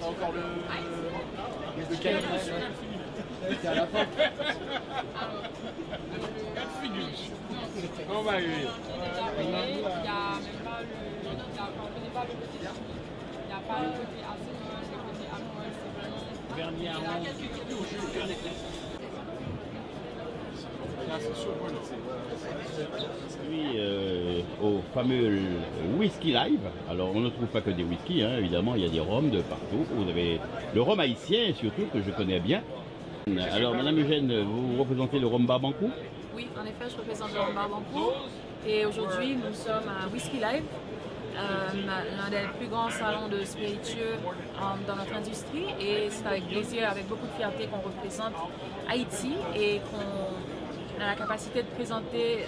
Encore le canard. C'est à la fin. On va arriver. Il n'y a même pas le côté. Il n'y a pas le côté assez le côté amoureux, c'est vraiment. Vernis à au fameux Whisky Live. Alors on ne trouve pas que des whiskies, hein, évidemment, il y a des rhums de partout. Vous avez le rhum haïtien surtout, que je connais bien. Alors Madame Eugène, vous représentez le rhum Barbancourt? Oui, en effet, je représente le rhum Barbancourt. Et aujourd'hui, nous sommes à Whisky Live, l'un des plus grands salons de spiritueux dans notre industrie. Et c'est avec plaisir, avec beaucoup de fierté qu'on représente Haïti et qu'on a la capacité de présenter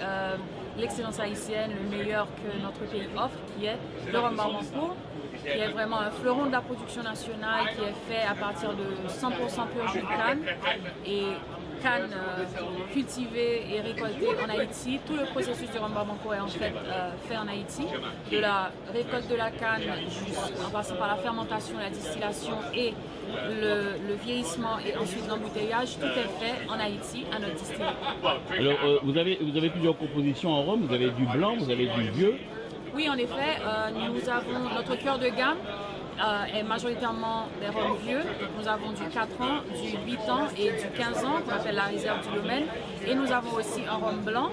l'excellence haïtienne, le meilleur que notre pays offre, qui est le rhum Barbancourt, qui est vraiment un fleuron de la production nationale, qui est fait à partir de 100% pur jus de canne. Et canne cultivée et récoltée en Haïti. Tout le processus du rhum Barbancourt est en fait fait en Haïti. De la récolte de la canne en passant par la fermentation, la distillation et le vieillissement et ensuite l'embouteillage, tout est fait en Haïti à notre distillerie. Alors vous avez plusieurs compositions en rhum, vous avez du blanc, vous avez du vieux. Oui, en effet, nous avons notre cœur de gamme est majoritairement des rhums vieux. Nous avons du 4 ans, du 8 ans et du 15 ans qu'on appelle la réserve du domaine. Et nous avons aussi un rhum blanc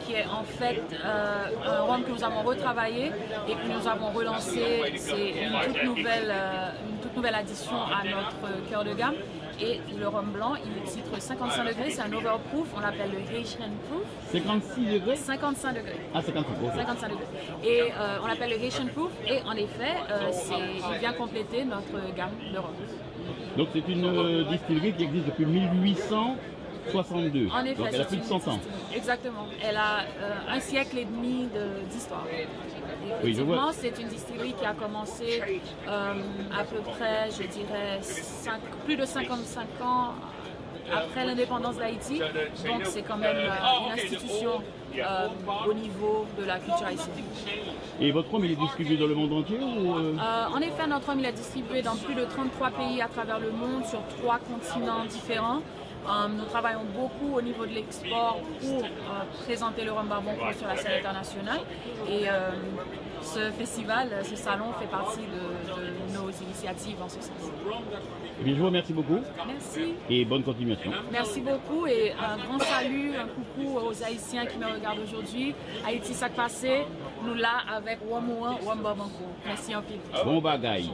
qui est en fait un rhum que nous avons retravaillé et que nous avons relancé. C'est une toute nouvelle addition à notre cœur de gamme. Et le rhum blanc, il titre 55 degrés, c'est un overproof, on l'appelle le Haitian Proof. 56 degrés 55 degrés. Ah, 55, okay. 55 degrés. Et on l'appelle le Haitian Proof, et en effet, il vient compléter notre gamme de rhum. Donc c'est une distillerie qui existe depuis 1862. En effet, donc elle a plus de 100 ans. Exactement. Elle a un siècle et demi d'histoire. Effectivement, c'est une distillerie qui a commencé à peu près, je dirais, plus de 55 ans après l'indépendance d'Haïti. Donc c'est quand même une institution au niveau de la culture haïtienne. Et votre rhum, il est distribué dans le monde entier ou En effet, notre rhum, il est distribué dans plus de 33 pays à travers le monde, sur 3 continents différents. Nous travaillons beaucoup au niveau de l'export pour présenter le rhum Barbancourt sur la scène internationale. Et ce festival, ce salon fait partie de nos initiatives en ce sens. Eh bien, je vous remercie beaucoup. Merci. Et bonne continuation. Merci beaucoup et un grand salut, un coucou aux Haïtiens qui me regardent aujourd'hui. Haïti, ça passé, nous là avec Wamouan, Rhum Barbancourt. Merci en pile. Bon bagaille.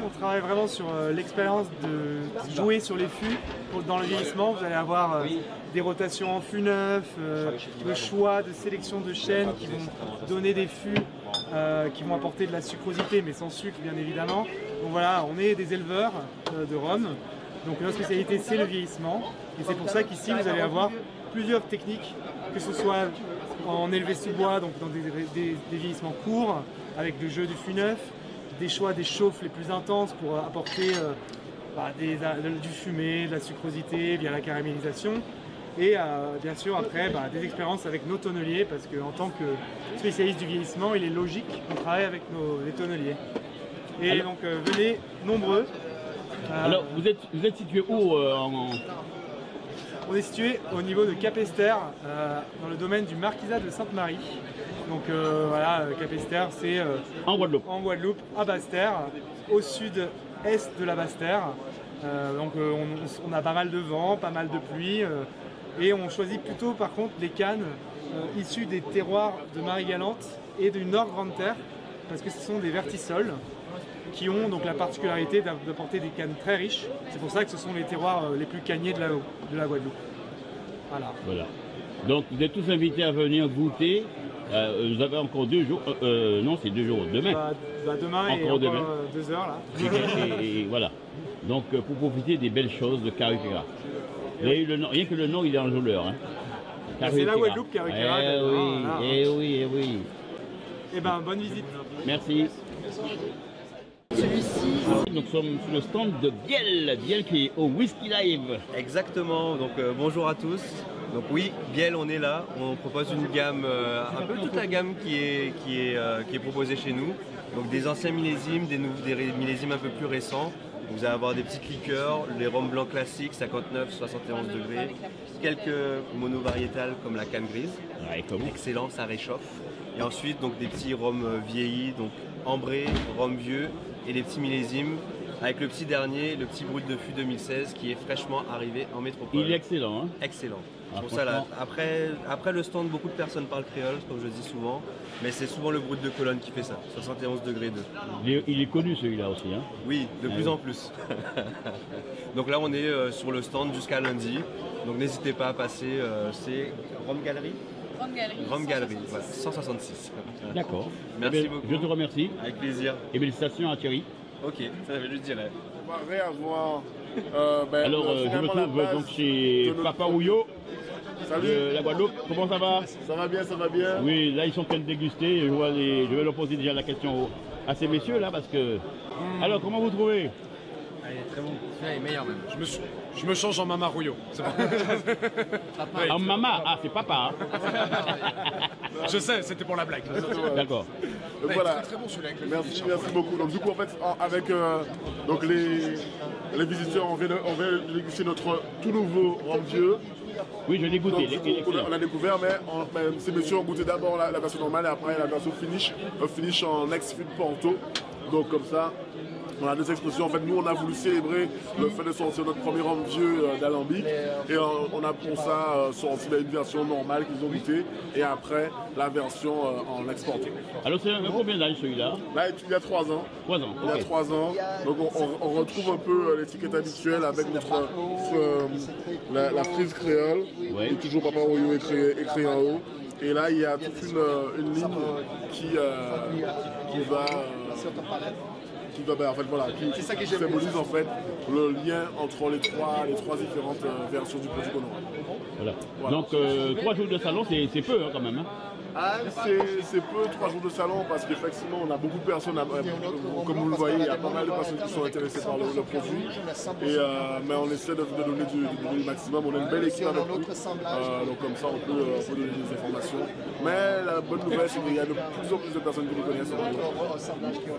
On travaille vraiment sur l'expérience de jouer sur les fûts dans le vieillissement. Vous allez avoir des rotations en fût neuf, le choix de sélection de chênes qui vont donner des fûts qui vont apporter de la sucrosité, mais sans sucre bien évidemment. Donc voilà, on est des éleveurs de rhum. Donc notre spécialité c'est le vieillissement. Et c'est pour ça qu'ici vous allez avoir plusieurs techniques, que ce soit en élevé sous bois, donc dans des vieillissements courts, avec le jeu du fût neuf, des choix des chauffes les plus intenses pour apporter du fumé, de la sucrosité via la caramélisation. Et bien sûr après des expériences avec nos tonneliers, parce qu'en tant que spécialiste du vieillissement, il est logique qu'on travaille avec les tonneliers. Et alors, donc venez nombreux. Alors vous êtes situé où On est situé au niveau de Capesterre, dans le domaine du Marquisat de Sainte-Marie. Donc voilà, Capesterre c'est en Guadeloupe, à Basse-Terre, au sud-est de la Basse-Terre. Donc on a pas mal de vent, pas mal de pluie, et on choisit plutôt par contre les cannes issues des terroirs de Marie-Galante et du Nord Grande Terre, parce que ce sont des vertisols qui ont donc la particularité d'apporter des cannes très riches. C'est pour ça que ce sont les terroirs les plus cagnés de la Guadeloupe. Voilà. Donc vous êtes tous invités à venir goûter Vous avez encore 2 jours, non c'est 2 jours, demain. Demain et Encore demain. 2 heures là. Et voilà. Donc pour profiter des belles choses de Carriquera. Vous avez eu le nom, rien que le nom il est enjôleur. Hein. C'est la Guadeloupe Carriquera. Eh oui. Eh ben bonne visite. Merci. Nous sommes sur le stand de Biel qui est au Whisky Live. Exactement, donc bonjour à tous. Donc oui, Biel, on est là, on propose une gamme, un peu toute la gamme qui est proposée chez nous. Donc des anciens millésimes, des millésimes un peu plus récents. Vous allez avoir des petites liqueurs, les rhums blancs classiques, 59, 71 degrés, quelques monovariétales comme la canne grise. Excellent, ça réchauffe. Et ensuite donc des petits rhums vieillis, donc ambrés, rhum vieux et des petits millésimes. Avec le petit dernier, le petit brut de fût 2016 qui est fraîchement arrivé en métropole. Il est excellent. Hein, excellent. Pour ça, là, après le stand, beaucoup de personnes parlent créole, comme je dis souvent, mais c'est souvent le brut de Cologne qui fait ça, 71 degrés 2. Il est connu celui-là aussi. Hein. Oui, de plus en plus. Donc là, on est sur le stand jusqu'à lundi, donc n'hésitez pas à passer, c'est Rhum Galerie. Rhum Galerie, voilà, 166. D'accord. Merci beaucoup. Je te remercie. Avec plaisir. Et félicitations à Thierry. Ok, ça je le dirai. On va réavoir. Alors, je me trouve donc chez Papa Rouillot. Salut. La Guadeloupe, comment ça va? Ça va bien, ça va bien. Oui, là ils sont en train de déguster. Je vais leur poser déjà la question à ces messieurs là parce que. Alors, comment vous trouvez? Elle est très bon. Celui-là est meilleur même. Je me change en Mama Rouillot. En Mama, ah c'est papa. Je sais, c'était pour la blague. D'accord. Donc voilà. Très bon celui-là. Merci beaucoup. Donc du coup en fait avec donc les visiteurs on vient de déguster notre tout nouveau rhum vieux. Oui, je l'ai goûté. On a découvert, mais ces messieurs ont goûté d'abord la version normale et après la version finish en ex-fût de Porto. Donc comme ça, on a deux expressions. En fait, nous, on a voulu célébrer le fait de sortir notre premier rhum vieux d'alambic. Et on a pour ça sorti une version normale qu'ils ont goûté. Et après, la version en exporté. Alors, c'est combien d'âge celui-là? Là, il y a 3 ans. 3 ans. Il y a 3 ans. Donc, on retrouve un peu l'étiquette habituelle avec la frise créole. Ouais. Et toujours Papa Rouillot écrit en haut. Et là, il y a toute une ligne qui symbolise en fait le lien entre les trois différentes versions du produit qu'on aura. Voilà. Donc 3 jours de salon, c'est peu hein, quand même. Hein. Ah, c'est peu 3 jours de salon parce qu'effectivement on a beaucoup de personnes, comme vous le voyez, il y a pas mal de personnes qui sont intéressées par le produit. Mais on essaie de donner du maximum. On a une belle équipe avec nous, donc comme ça on peut donner des informations. Mais la bonne nouvelle c'est qu'il y a de plus en plus de personnes qui nous connaissent.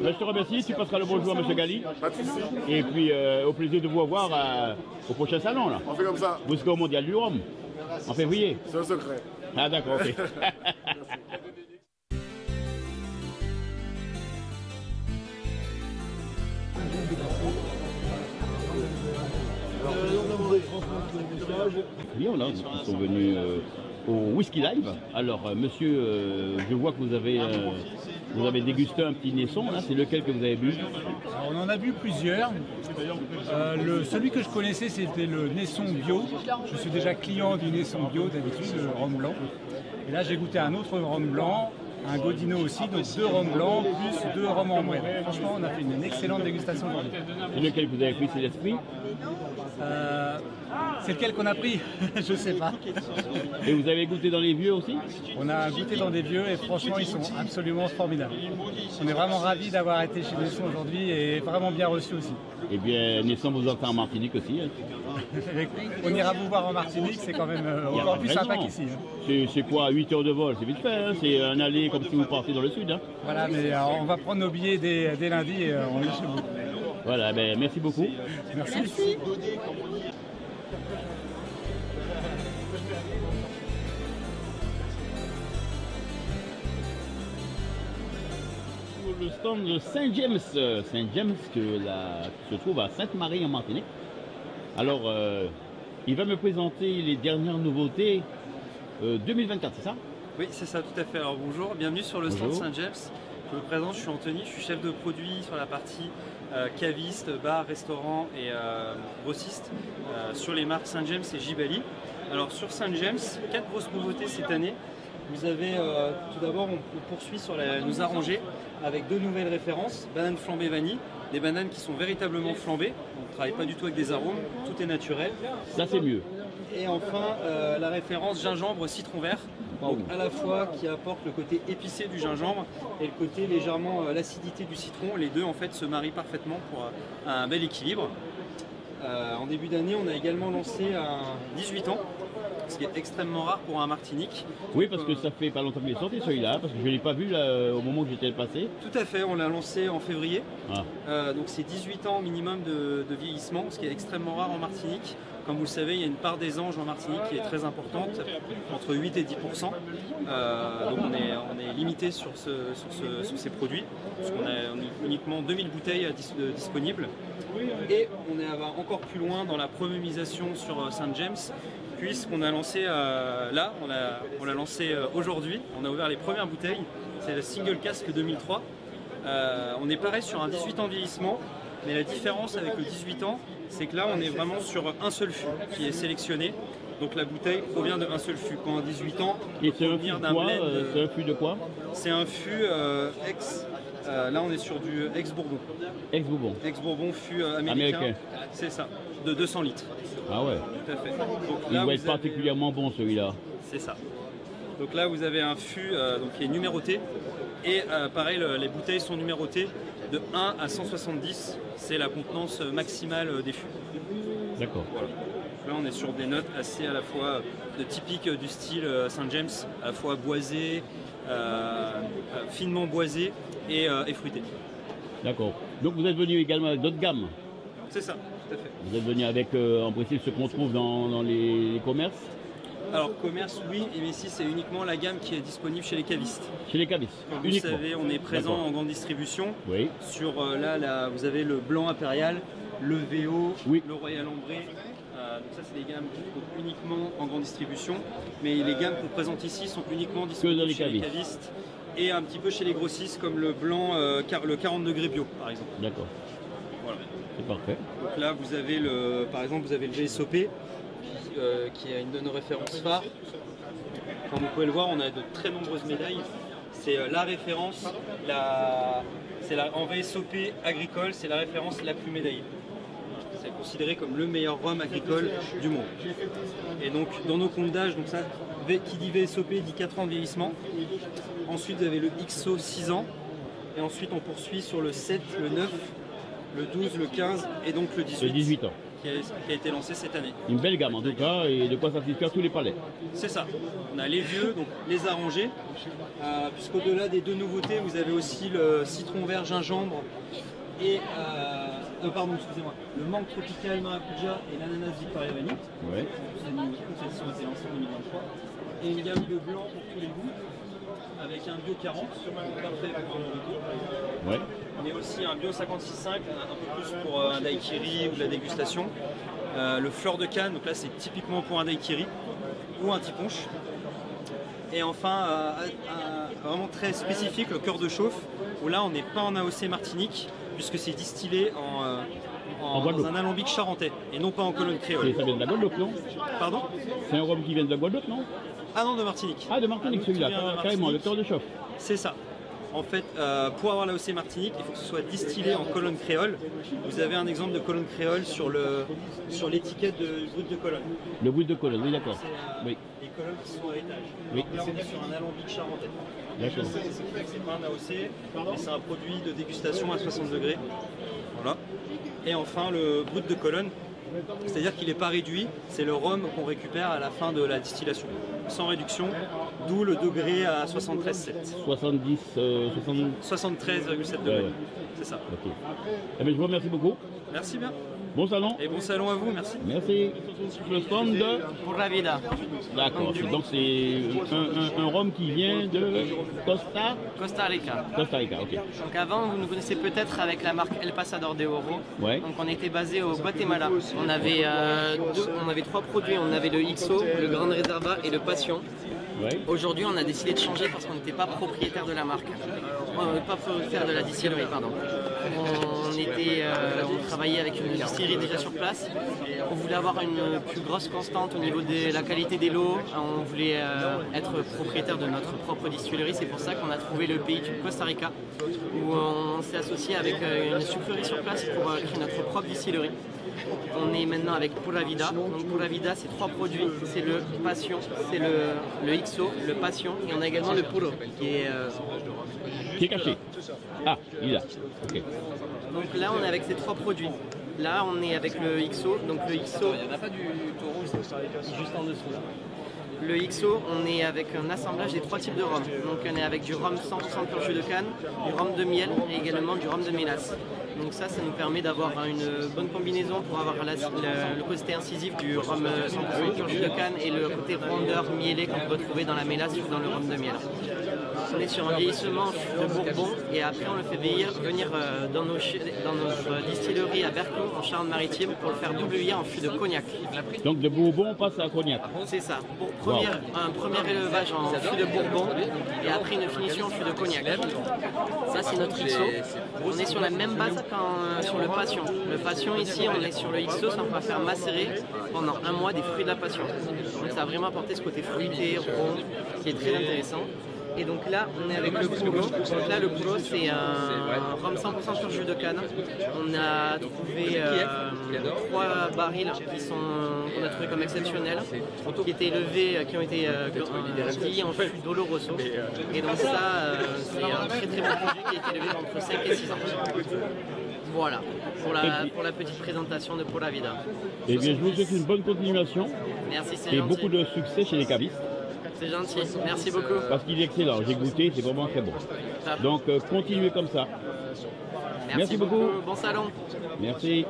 Je te remercie, tu passeras le bonjour à M. Gali. Pas de soucis. Et puis au plaisir de vous revoir au prochain salon. Là. On fait comme ça. Vous serez au Mondial du Rhum en février. C'est un secret. Ah d'accord, ok. Oui, ils sont venus au Whisky Live. Alors, monsieur, je vois que vous avez dégusté un petit naisson, là, c'est lequel que vous avez bu? Alors, on en a bu plusieurs. Celui que je connaissais, c'était le naisson bio. Je suis déjà client du naisson bio d'habitude, le rhum blanc. Et là, j'ai goûté un autre rhum blanc, un Godino aussi, donc 2 rhums blancs plus 2 rhums ambrés. Franchement, on a fait une excellente dégustation aujourd'hui. Et lequel que vous avez pris, c'est l'esprit? C'est lequel qu'on a pris? Je sais pas. Et vous avez goûté dans les vieux aussi? On a goûté dans des vieux et franchement ils sont absolument formidables. On est vraiment ravis d'avoir été chez Naisson aujourd'hui et vraiment bien reçus aussi. Eh bien, Naisson vous attend en Martinique aussi. Hein. On ira vous voir en Martinique, c'est quand même encore plus sympa qu'ici. Hein. C'est quoi, 8 heures de vol? C'est vite fait, hein. C'est un aller comme si vous partez dans le sud. Hein. Voilà, mais on va prendre nos billets dès lundi et on est chez vous. Voilà, ben, merci beaucoup. Merci. Le stand de Saint-James qui se trouve à Sainte-Marie en Martinique. Alors, il va me présenter les dernières nouveautés 2024, c'est ça? Oui, c'est ça, tout à fait. Alors bonjour, bienvenue sur le stand Saint-James. Je me présente, je suis Anthony, je suis chef de produit sur la partie caviste, bar, restaurant et grossiste sur les marques Saint-James et Jibali. Alors sur Saint-James, 4 grosses nouveautés cette année. vous avez tout d'abord, on poursuit sur nos arrangés avec 2 nouvelles références, banane flambée vanille, des bananes qui sont véritablement flambées, on ne travaille pas du tout avec des arômes, tout est naturel. Ça c'est mieux. Et enfin la référence gingembre citron vert, donc à la fois qui apporte le côté épicé du gingembre et le côté légèrement l'acidité du citron. Les deux en fait se marient parfaitement pour un bel équilibre. En début d'année, on a également lancé un 18 ans, ce qui est extrêmement rare pour un Martinique. Oui, parce que ça fait pas longtemps qu'il est sorti celui-là, parce que je ne l'ai pas vu là, au moment où j'étais passé. Tout à fait, on l'a lancé en février. Donc c'est 18 ans minimum de vieillissement, ce qui est extrêmement rare en Martinique. Comme vous le savez, il y a une part des anges en Martinique qui est très importante, entre 8 et 10%. Donc on est limité sur ces produits, puisqu'on a uniquement 2000 bouteilles disponibles. Et on est encore plus loin dans la premiumisation sur Saint James, puisqu'on a lancé on l'a lancé aujourd'hui, on a ouvert les premières bouteilles, c'est la Single Cask 2003. On est pareil sur un 18 ans vieillissement, mais la différence avec le 18 ans, c'est que là on est vraiment sur un seul fût qui est sélectionné. Donc la bouteille provient d'un seul fût. Quand à 18 ans, et c'est un fût de quoi? C'est un fût de quoi? C'est un fût ex. Là on est sur du ex-Bourbon. Ex-Bourbon. Ex-Bourbon fût américain. C'est ça, de 200 litres. Ah ouais. Tout à fait. Donc, il doit être particulièrement bon celui-là. C'est ça. Donc là vous avez un fût qui est numéroté. Et pareil, les bouteilles sont numérotées de 1 à 170. C'est la contenance maximale des fûts. D'accord. Voilà. Là on est sur des notes assez à la fois typiques du style Saint James, à la fois boisé, finement boisé et fruité. D'accord. Donc vous êtes venu également avec d'autres gammes? C'est ça, tout à fait. Vous êtes venu avec en principe ce qu'on trouve dans les commerces? Alors commerce oui, et ici c'est uniquement la gamme qui est disponible chez les cavistes. Chez les cavistes. Comme vous savez, on est présent en grande distribution. Oui. Sur là, vous avez le blanc impérial, le VO, oui. Le Royal Ambré. Donc ça c'est des gammes qui sont uniquement en grande distribution, mais les gammes qu'on présente ici sont uniquement disponibles chez les cavistes et un petit peu chez les grossistes comme le blanc, le 40 degrés bio par exemple. D'accord. Voilà. C'est parfait. Donc là vous avez par exemple vous avez le VSOP qui est une de nos références phares. Comme vous pouvez le voir, on a de très nombreuses médailles. C'est la référence, en VSOP agricole, c'est la référence la plus médaillée. C'est considéré comme le meilleur rhum agricole du monde. Et donc dans nos comptes d'âge, donc ça, qui dit VSOP dit 4 ans de vieillissement. Ensuite vous avez le XO 6 ans. Et ensuite on poursuit sur le 7, le 9, le 12, le 15 et donc le 18. Le 18 ans. Qui a été lancé cette année. Une belle gamme en tout cas et de quoi satisfaire tous les palais. C'est ça. On a les vieux, donc les arrangés, puisqu'au-delà des 2 nouveautés, vous avez aussi le citron vert gingembre et le mangue tropical maracuja et l'ananas Victoria Vanille. Ouais. Celles-ci ont été lancées en 2023. Et une gamme de blanc pour tous les goûts, avec un bio 40, parfait pour le retour. Ouais. Mais aussi un bio 56,5, un peu plus pour un daiquiri ou de la dégustation. Le fleur de canne, donc là c'est typiquement pour un daiquiri ou un tiponche. Et enfin, vraiment très spécifique, le cœur de chauffe, où là on n'est pas en AOC Martinique, puisque c'est distillé dans un alambic charentais, et non pas en colonne créole. Ça vient de la Guadeloupe, non? Pardon? C'est un rhum qui vient de la Guadeloupe, non? Ah non, de Martinique. Ah, de Martinique celui-là, carrément, le cœur de chauffe. C'est ça. En fait, pour avoir l'AOC Martinique, il faut que ce soit distillé en colonne créole. Vous avez un exemple de colonne créole sur l'étiquette du brut de colonne. Le brut de colonne, oui, d'accord. Oui. Les colonnes qui sont à étage. Oui. Donc là, on est sur un alambic charentais. D'accord. C'est pas un AOC, mais c'est un produit de dégustation à 60 degrés. Voilà. Et enfin, le brut de colonne, c'est-à-dire qu'il n'est pas réduit, c'est le rhum qu'on récupère à la fin de la distillation, sans réduction, d'où le degré à 73,7. 73,7 degrés, ouais. C'est ça. Ok. Eh bien, je vous remercie beaucoup. Merci bien. Bon salon. Et bon salon à vous, merci. Merci. Le stand de... Pour la vida. D'accord, donc c'est un rhum qui vient de Costa Rica. Costa Rica, ok. Donc avant, vous nous connaissez peut-être avec la marque El Pasador de Oro. Ouais. Donc on était basé au Guatemala. On avait 3 produits, on avait le XO, le Grand Reserva et le Passion. Ouais. Aujourd'hui, on a décidé de changer parce qu'on n'était pas propriétaire de la marque. Pas propriétaire de la distillerie, pardon. on travaillait avec une distillerie déjà sur place. On voulait avoir une plus grosse constante au niveau de la qualité des lots. On voulait être propriétaire de notre propre distillerie. C'est pour ça qu'on a trouvé le pays du Costa Rica, où on s'est associé avec une sucrerie sur place pour créer notre propre distillerie. On est maintenant avec Pura Vida. Donc Pura Vida, c'est 3 produits. C'est le Passion, c'est le XO, le Passion, et on a également le Puro qui est caché. Ah, il est là. Okay. Donc là, on est avec ces 3 produits. Là, on est avec le XO. Donc le XO, il n'y en a pas du taureau, c'est juste en dessous là. Le XO, on est avec un assemblage des 3 types de rhum. Donc on est avec du rhum 100% pur jus de canne, du rhum de miel et également du rhum de mélasse. Donc ça nous permet d'avoir une bonne combinaison pour avoir le côté incisif du rhum 100% pur jus de canne et le côté rondeur mielé qu'on peut retrouver dans la mélasse ou dans le rhum de miel. On est sur un vieillissement de Bourbon et après on le fait venir dans notre distillerie à Berclos en Charente-Maritime pour le faire double vieillir en fût de cognac. Donc de Bourbon on passe à cognac. C'est ça. Un premier élevage en fût de Bourbon et après une finition en fût de cognac. Ça c'est notre XO. On est sur la même base sur le Passion. Le Passion ici on est sur le XO, ça on va faire macérer pendant 1 mois des fruits de la Passion. Donc ça a vraiment apporté ce côté fruité, rond, qui est très intéressant. Et donc là, on est avec le Puro. Donc là, le Puro, c'est un rhum 100% pur jus de canne. On a trouvé 3 barils qu'on a trouvé comme exceptionnels, qui ont été vieillis en fût d'Oloroso. Et donc ça, c'est un très très bon produit qui a été élevé entre 5 et 6 ans. Voilà, pour la petite présentation de Pura Vida. Eh bien, je vous souhaite une bonne continuation. Merci, c'est et gentil. Beaucoup de succès chez les cavistes. C'est gentil, merci beaucoup. Parce qu'il est excellent, j'ai goûté, c'est vraiment très bon. Donc continuez comme ça. Merci beaucoup. Bon salon. Merci.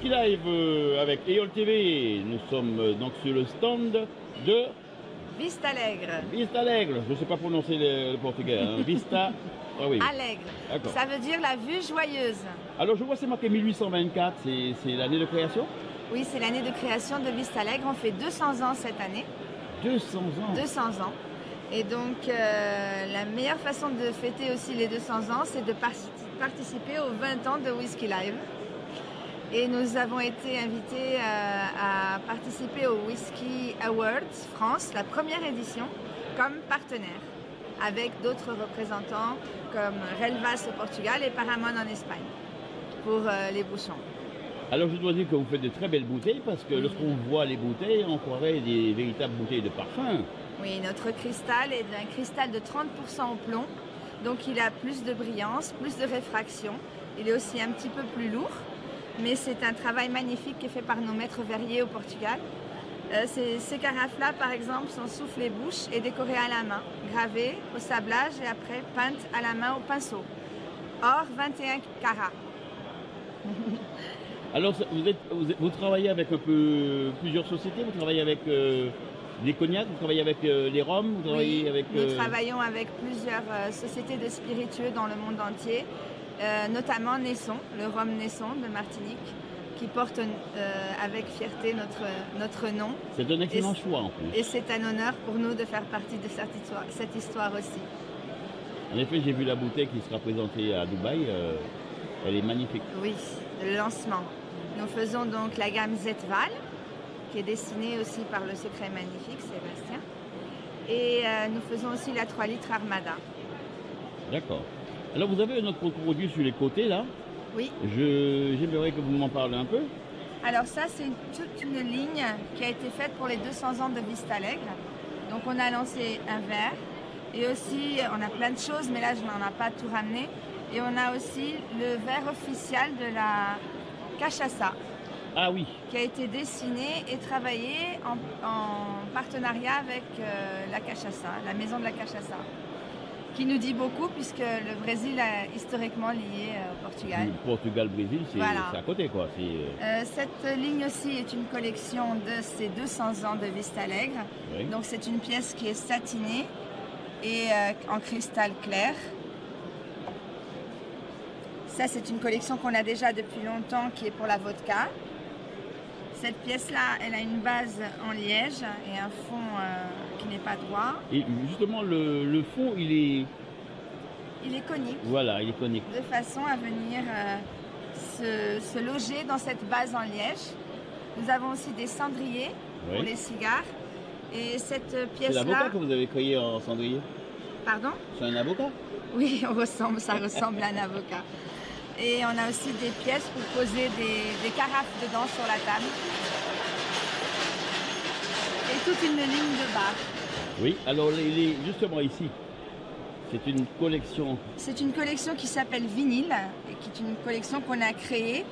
Live avec EOL TV, nous sommes donc sur le stand de Vista Alegre. Vista Alegre, je ne sais pas prononcer le portugais, hein. Vista oui. Alegre, ça veut dire la vue joyeuse. Alors je vois c'est marqué 1824, c'est l'année de création? Oui, c'est l'année de création de Vista Alegre, on fait 200 ans cette année. 200 ans 200 ans. Et donc la meilleure façon de fêter aussi les 200 ans, c'est de participer aux 20 ans de Whisky Live. Et nous avons été invités à participer au Whisky Awards France, la première édition, comme partenaire, avec d'autres représentants comme Relvas au Portugal et Paramount en Espagne, pour les bouchons. Alors je dois dire que vous faites de très belles bouteilles, parce que lorsqu'on voit les bouteilles, on croirait des véritables bouteilles de parfum. Oui, notre cristal est un cristal de 30% au plomb, donc il a plus de brillance, plus de réfraction, il est aussi un petit peu plus lourd. Mais c'est un travail magnifique qui est fait par nos maîtres verriers au Portugal. Ces carafes-là, par exemple, sont soufflées bouche et décorées à la main, gravées au sablage et après peintes à la main au pinceau. Or, 21 carats. Alors, vous travaillez avec plusieurs sociétés, vous travaillez avec des cognacs, vous travaillez avec les rhums, vous travaillez avec... Nous travaillons avec plusieurs sociétés de spiritueux dans le monde entier. Notamment Naisson, le rhum Naisson de Martinique, qui porte avec fierté notre nom. C'est un excellent choix en plus. Et c'est un honneur pour nous de faire partie de cette histoire aussi. En effet, j'ai vu la bouteille qui sera présentée à Dubaï, elle est magnifique. Oui, le lancement. Nous faisons donc la gamme Zetval, qui est dessinée aussi par le secret magnifique Sébastien. Et nous faisons aussi la 3 litres Armada. D'accord. Alors vous avez un autre produit sur les côtés là. Oui. J'aimerais que vous m'en parlez un peu. Alors ça c'est toute une ligne qui a été faite pour les 200 ans de Vista Alegre. Donc on a lancé un verre et aussi on a plein de choses mais là je n'en ai pas tout ramené. Et on a aussi le verre officiel de la cachaça. Ah oui. Qui a été dessiné et travaillé en partenariat avec la cachaça, la maison de la cachaça. Qui nous dit beaucoup puisque le Brésil est historiquement lié au Portugal. Le Portugal-Brésil, c'est voilà. À côté quoi. Cette ligne aussi est une collection de ces 200 ans de Vista Alegre. Oui. Donc c'est une pièce qui est satinée et en cristal clair. Ça, c'est une collection qu'on a déjà depuis longtemps, qui est pour la vodka. Cette pièce-là, elle a une base en liège et un fond qui n'est pas droit. Et justement, le fond, il est... Il est conique. Voilà, il est conique. De façon à venir se loger dans cette base en liège. Nous avons aussi des cendriers pour les cigares. Et cette pièce-là... C'est l'avocat que vous avez cueilli en cendrier? Pardon? C'est un avocat? Oui, ça ressemble à un avocat. Et on a aussi des pièces pour poser des carafes dedans sur la table. Et toute une ligne de bar. Oui, alors justement ici, c'est une collection. C'est une collection qui s'appelle Vinyle, et qui est une collection qu'on a créée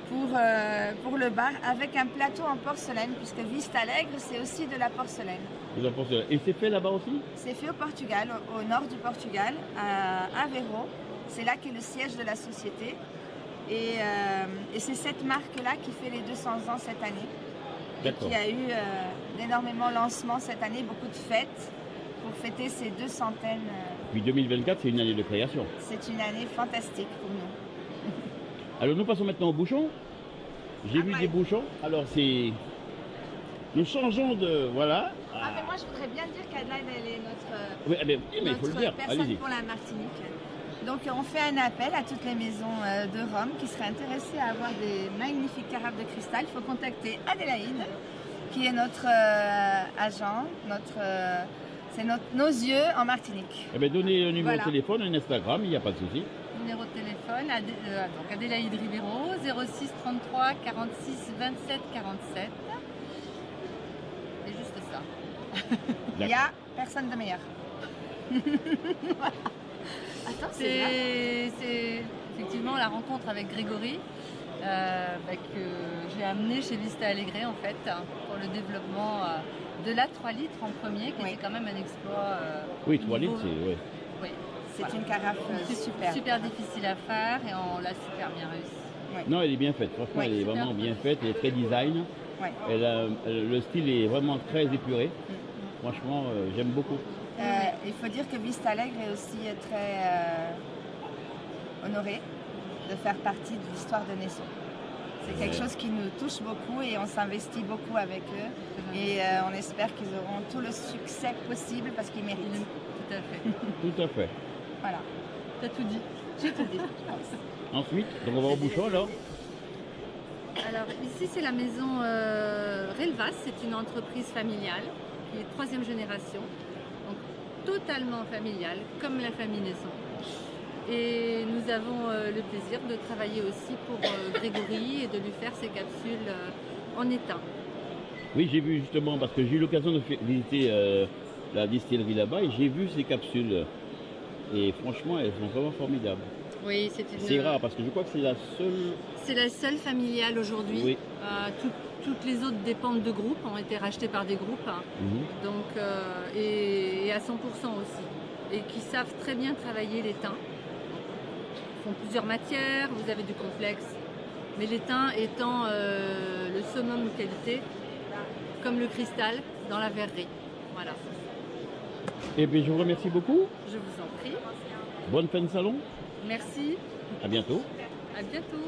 pour le bar avec un plateau en porcelaine, puisque Vista Alegre, c'est aussi de la porcelaine. De la porcelaine. Et c'est fait là-bas aussi? C'est fait au Portugal, au nord du Portugal, à Aveiro. C'est là qu'est le siège de la société. Et c'est cette marque-là qui fait les 200 ans cette année. Et qui a eu d'énormément lancements cette année, beaucoup de fêtes pour fêter ces 200 centaines. Puis 2024, c'est une année de création. C'est une année fantastique pour nous. Alors nous passons maintenant aux bouchons. J'ai vu des bouchons. Alors c'est... Nous changeons de... Voilà. Ah mais moi je voudrais bien dire qu'Adelaide elle est notre, oui, mais il faut le dire. Personne pour la Martinique. Donc on fait un appel à toutes les maisons de Rome qui seraient intéressées à avoir des magnifiques carafes de cristal. Il faut contacter Adélaïde qui est notre agent, c'est nos yeux en Martinique. Eh bien, donnez un numéro de téléphone, un Instagram, il n'y a pas de souci. Numéro de téléphone, donc Adélaïde Ribeiro, 06 33 46 27 47. C'est juste ça. Il n'y a personne de meilleur. Voilà. Attends, c'est effectivement la rencontre avec Grégory que j'ai amené chez Vista Alegre en fait pour le développement de la 3 litres en premier qui était quand même un exploit. Oui, 3 litres, c'est... Oui. Oui. C'est une carafe super difficile à faire et on l'a super bien réussi. Ouais. Non, elle est bien faite, franchement elle est vraiment bien faite, elle est très design. Ouais. Le style est vraiment très épuré. Franchement, j'aime beaucoup. Il faut dire que Vista Alegre est aussi très honoré de faire partie de l'histoire de Nesson. C'est quelque chose qui nous touche beaucoup et on s'investit beaucoup avec eux. Et on espère qu'ils auront tout le succès possible parce qu'ils méritent. Tout à fait. Tout à fait. Voilà. T'as tout dit. J'ai tout dit. Ensuite, donc on va au bouchon alors. Alors ici c'est la maison Relvas, c'est une entreprise familiale qui est 3e génération. Donc totalement familiale, comme la famille Nesson. Et nous avons le plaisir de travailler aussi pour Grégory et de lui faire ses capsules en étain. Oui, j'ai vu justement, parce que j'ai eu l'occasion de visiter la distillerie là-bas et j'ai vu ces capsules. Et franchement, elles sont vraiment formidables. Oui, c'est rare parce que je crois que c'est la seule... C'est la seule familiale aujourd'hui. Oui. Toutes les autres dépendent de groupes, ont été rachetées par des groupes. Donc, et à 100% aussi. Et qui savent très bien travailler l'étain. Ils font plusieurs matières, vous avez du complexe. Mais l'étain étant le summum de qualité, comme le cristal dans la verrerie. Voilà. Eh bien, je vous remercie beaucoup. Je vous en prie. Bonne fin de salon. Merci. À bientôt. À bientôt.